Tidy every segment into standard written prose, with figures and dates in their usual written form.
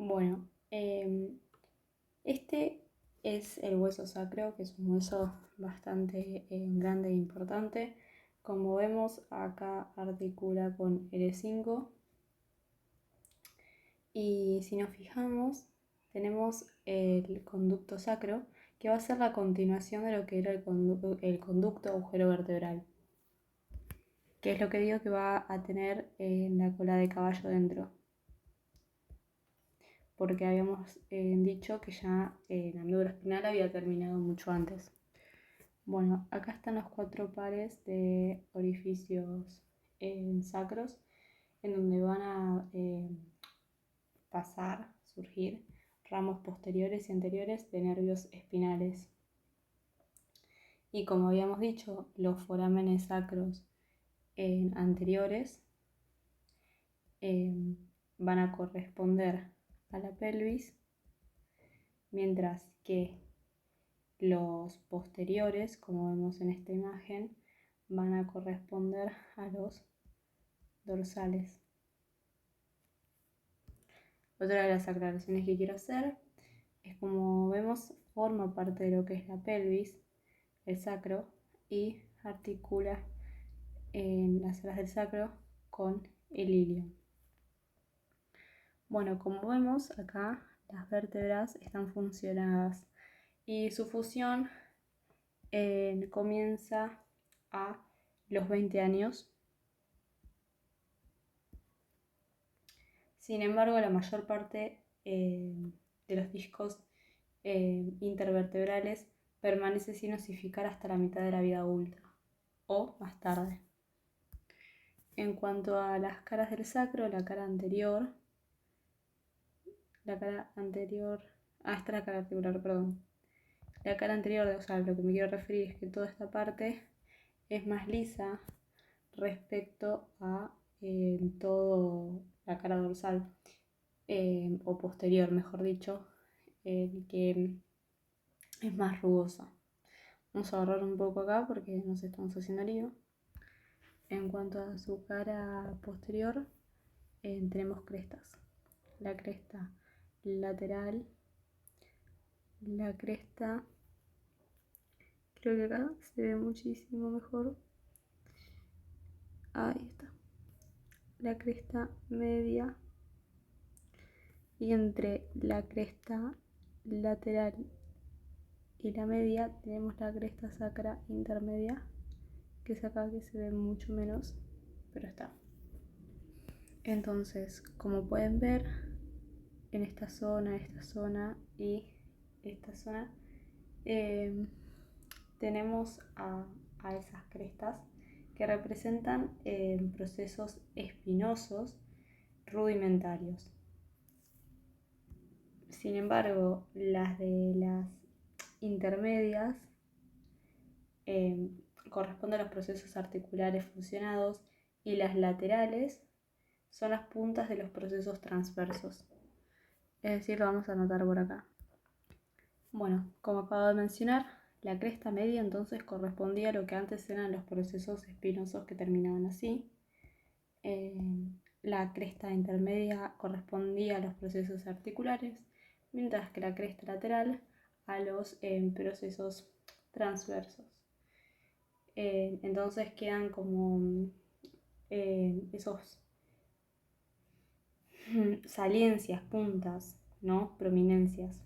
Bueno, este es el hueso sacro, que es un hueso bastante grande e importante. Como vemos, acá articula con L5. Y si nos fijamos, tenemos el conducto sacro, que va a ser la continuación de lo que era el conducto agujero vertebral, que es lo que digo que va a tener la cola de caballo dentro, porque habíamos dicho que ya la médula espinal había terminado mucho antes. Bueno, acá están los 4 pares de orificios sacros, en donde van a surgir ramos posteriores y anteriores de nervios espinales. Y como habíamos dicho, los forámenes sacros anteriores van a corresponder a la pelvis, mientras que los posteriores, como vemos en esta imagen, van a corresponder a los dorsales. Otra de las aclaraciones que quiero hacer es, como vemos, forma parte de lo que es la pelvis, el sacro, y articula en las alas del sacro con el ilio. Bueno, como vemos acá, las vértebras están funcionadas y su fusión comienza a los 20 años. Sin embargo, la mayor parte de los discos intervertebrales permanece sin osificar hasta la mitad de la vida adulta o más tarde. En cuanto a las caras del sacro, esta es la cara articular, perdón. La cara anterior, o sea, lo que me quiero referir es que toda esta parte es más lisa respecto a toda la cara dorsal, o posterior, mejor dicho, que es más rugosa. Vamos a ahorrar un poco acá porque nos estamos haciendo lío. En cuanto a su cara posterior, tenemos crestas. La cresta lateral, la cresta, creo que acá se ve muchísimo mejor. Ahí está. La cresta media, y entre la cresta lateral y la media tenemos la cresta sacra intermedia, que es acá, que se ve mucho menos, pero está. Entonces, como pueden ver, en esta zona y esta zona tenemos a esas crestas que representan procesos espinosos rudimentarios. Sin embargo, las de las intermedias corresponden a los procesos articulares fusionados, y las laterales son las puntas de los procesos transversos. Es decir, lo vamos a anotar por acá. Bueno, como acabo de mencionar, la cresta media entonces correspondía a lo que antes eran los procesos espinosos que terminaban así. La cresta intermedia correspondía a los procesos articulares, mientras que la cresta lateral a los procesos transversos. Entonces quedan como esos saliencias, puntas, ¿no? Prominencias.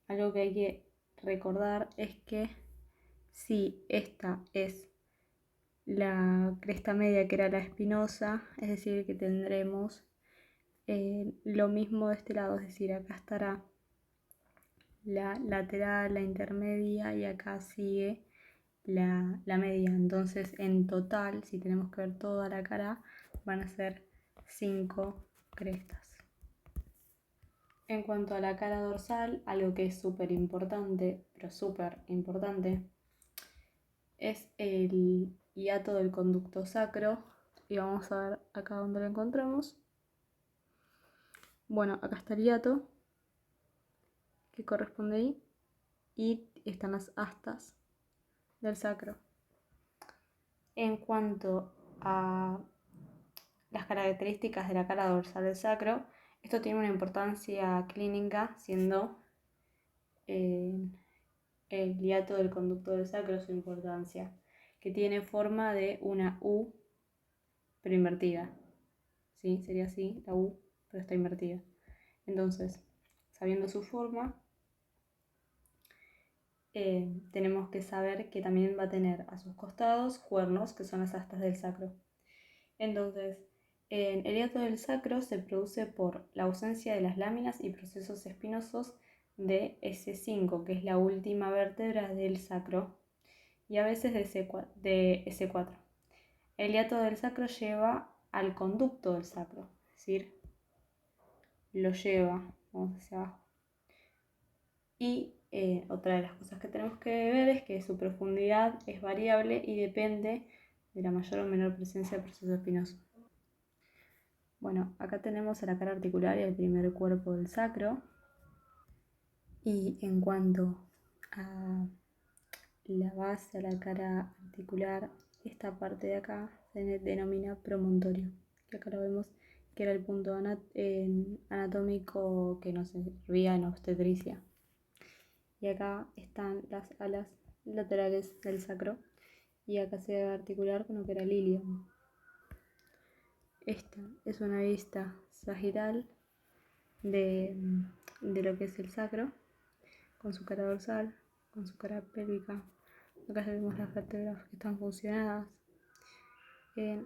Algo que hay que recordar es que si esta es la cresta media, que era la espinosa, es decir, que tendremos lo mismo de este lado, es decir, acá estará la lateral, la intermedia, y acá sigue la media. Entonces, en total, si tenemos que ver toda la cara, van a ser 5 crestas. En cuanto a la cara dorsal, algo que es súper importante, pero súper importante, es el hiato del conducto sacro, y vamos a ver acá donde lo encontramos. Bueno, acá está el hiato, que corresponde ahí, y están las astas del sacro. En cuanto a las características de la cara dorsal del sacro, Esto tiene una importancia clínica, siendo el hiato del conducto del sacro su importancia, que tiene forma de una U pero invertida. ¿Sí? Sería así, la U, pero está invertida. Entonces, sabiendo su forma, tenemos que saber que también va a tener a sus costados cuernos, que son las astas del sacro. Entonces, el hiato del sacro se produce por la ausencia de las láminas y procesos espinosos de S5, que es la última vértebra del sacro, y a veces de S4. El hiato del sacro lleva al conducto del sacro, es decir, lo lleva, vamos hacia abajo. Y otra de las cosas que tenemos que ver es que su profundidad es variable y depende de la mayor o menor presencia de proceso espinoso. Bueno, acá tenemos a la cara articular y el primer cuerpo del sacro. Y en cuanto a la base, a la cara articular, esta parte de acá se denomina promontorio, que acá lo vemos que era el punto anatómico que nos servía en obstetricia. Y acá están las alas laterales del sacro, y acá se debe articular con lo que era el ilium. Esta es una vista sagital de lo que es el sacro, con su cara dorsal, con su cara pélvica. Acá vemos las vértebras que están fusionadas.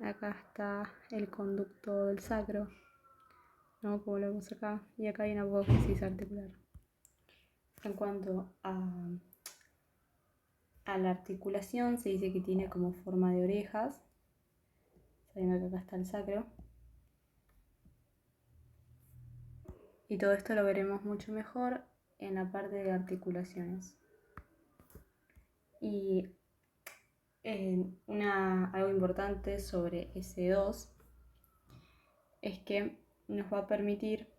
Acá está el conducto del sacro, ¿no? Como lo vemos acá, y acá hay una apófisis articular. En cuanto a la articulación, se dice que tiene como forma de orejas, sabiendo que acá está el sacro. Y todo esto lo veremos mucho mejor en la parte de articulaciones. Y algo importante sobre S2 es que nos va a permitir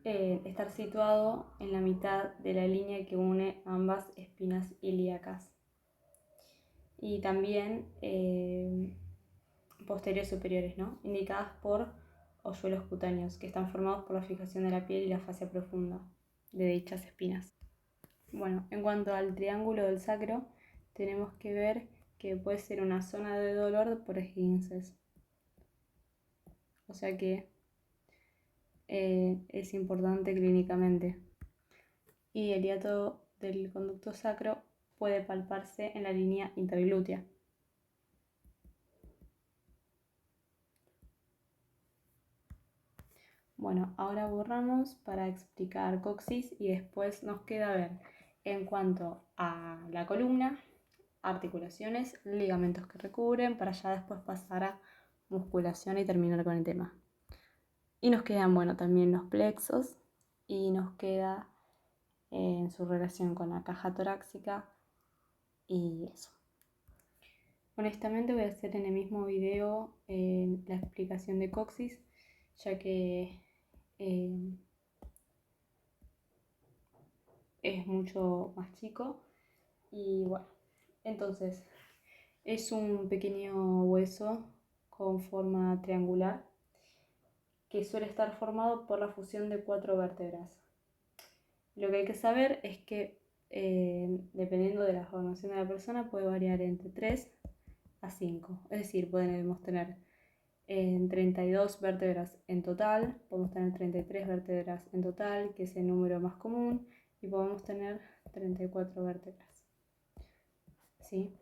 estar situado en la mitad de la línea que une ambas espinas ilíacas. Y también posteriores superiores, ¿no? Indicadas por hoyuelos cutáneos, que están formados por la fijación de la piel y la fascia profunda de dichas espinas. Bueno, en cuanto al triángulo del sacro, tenemos que ver que puede ser una zona de dolor por esguinces. O sea que es importante clínicamente. Y el hiato del conducto sacro puede palparse en la línea interglútea. Bueno, ahora borramos para explicar coxis y después nos queda ver en cuanto a la columna, articulaciones, ligamentos que recubren, para ya después pasar a musculación y terminar con el tema. Y nos quedan, bueno, también los plexos, y nos queda en su relación con la caja torácica y eso. Honestamente voy a hacer en el mismo video la explicación de coxis, ya que es mucho más chico. Y bueno, entonces es un pequeño hueso con forma triangular que suele estar formado por la fusión de 4 vértebras. Lo que hay que saber es que dependiendo de la formación de la persona puede variar entre 3 a 5, es decir, podemos tener 32 vértebras en total, podemos tener 33 vértebras en total, que es el número más común, y podemos tener 34 vértebras. ¿Sí?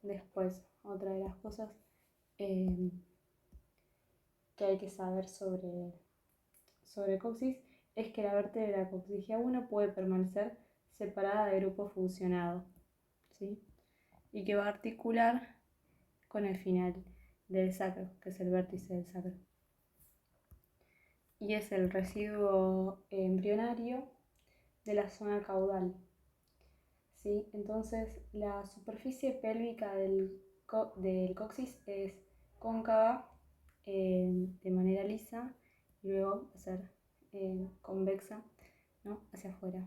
Después, otra de las cosas que hay que saber sobre coxis es que la vértebra coxigia 1 puede permanecer separada de grupo fusionado, ¿sí? Y que va a articular con el final del sacro, que es el vértice del sacro. Y es el residuo embrionario de la zona caudal, ¿sí? Entonces la superficie pélvica del coxis es cóncava de manera lisa, y luego va a ser convexa, ¿no? Hacia afuera.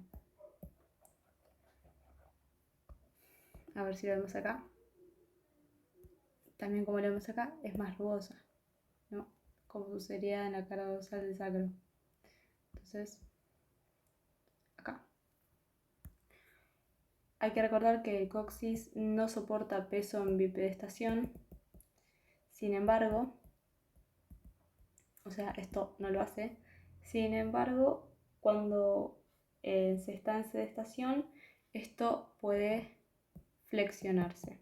A ver si lo vemos acá. También, como lo vemos acá, es más rugosa. ¿no? Como sucedería en la cara dorsal del sacro. Entonces, acá. Hay que recordar que el coxis no soporta peso en bipedestación. Sin embargo, o sea, esto no lo hace. Sin embargo, cuando se está en sedestación, esto puede flexionarse.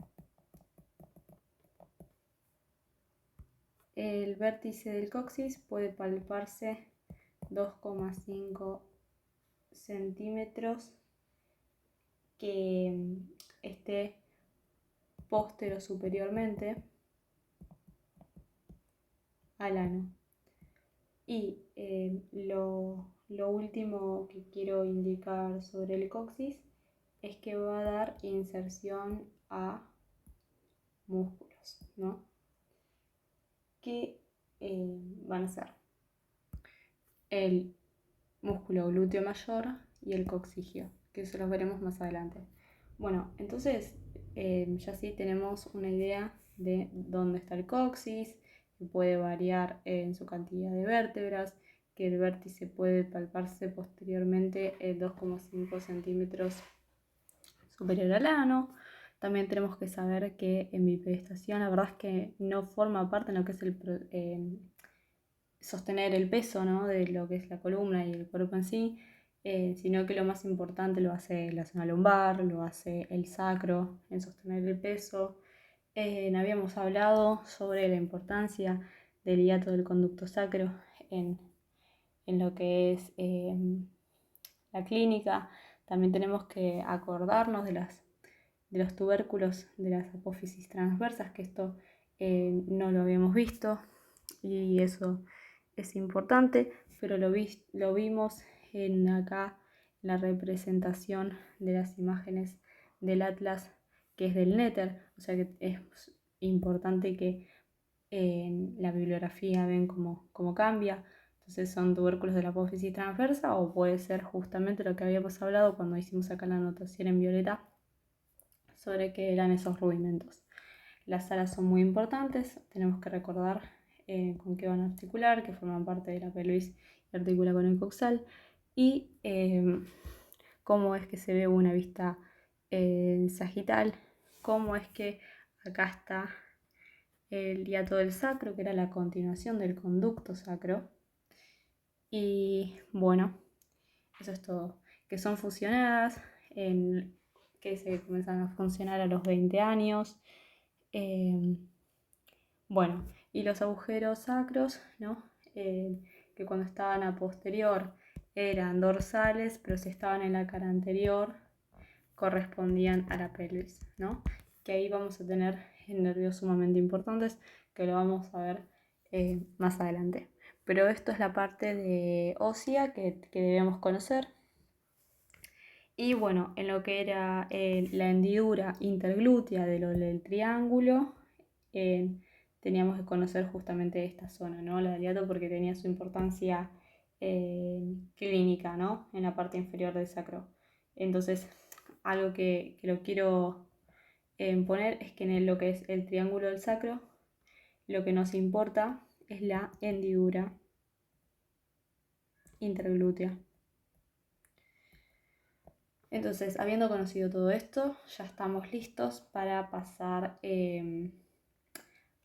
El vértice del coxis puede palparse 2,5 centímetros que esté póstero superiormente al ano. Y lo último que quiero indicar sobre el coxis es que va a dar inserción a músculos, ¿no? Que van a ser el músculo glúteo mayor y el coxigio, que eso los veremos más adelante. Bueno, entonces ya sí tenemos una idea de dónde está el coxis, que puede variar en su cantidad de vértebras, que el vértice puede palparse posteriormente 2,5 centímetros superior al ano. También tenemos que saber que en bipedestación la verdad es que no forma parte en lo que es el sostener el peso, ¿no? De lo que es la columna y el cuerpo en sí, sino que lo más importante lo hace la zona lumbar, lo hace el sacro en sostener el peso. Habíamos hablado sobre la importancia del hiato del conducto sacro en lo que es la clínica. También tenemos que acordarnos de los tubérculos de las apófisis transversas, que esto no lo habíamos visto y eso es importante, pero lo vimos acá en la representación de las imágenes del atlas que es del Néter, o sea que es importante que en la bibliografía ven cómo cambia. Entonces son tubérculos de la apófisis transversa o puede ser justamente lo que habíamos hablado cuando hicimos acá la anotación en violeta sobre qué eran esos rudimentos. Las alas son muy importantes, tenemos que recordar con qué van a articular, que forman parte de la pelvis y articula con el coxal, y cómo es que se ve una vista sagital, cómo es que acá está el hiato del sacro, que era la continuación del conducto sacro. Y bueno, eso es todo. Que son fusionadas, que se comienzan a funcionar a los 20 años. Bueno, y los agujeros sacros, ¿no? Que cuando estaban a posterior eran dorsales, pero si estaban en la cara anterior correspondían a la pelvis, ¿no? Que ahí vamos a tener nervios sumamente importantes, que lo vamos a ver más adelante. Pero esto es la parte de ósea que debemos conocer. Y bueno, en lo que era la hendidura interglútea del triángulo, teníamos que conocer justamente esta zona, ¿no? La del hiato, porque tenía su importancia clínica, ¿no? En la parte inferior del sacro. Entonces, algo que lo quiero poner es que en lo que es el triángulo del sacro, lo que nos importa es la hendidura interglútea. Entonces, habiendo conocido todo esto, ya estamos listos para pasar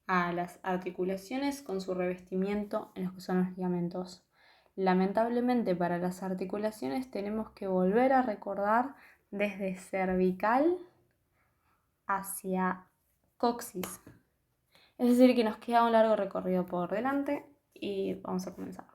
a las articulaciones con su revestimiento en los que son los ligamentos. Lamentablemente para las articulaciones tenemos que volver a recordar desde cervical hacia coxis. Es decir, que nos queda un largo recorrido por delante y vamos a comenzar.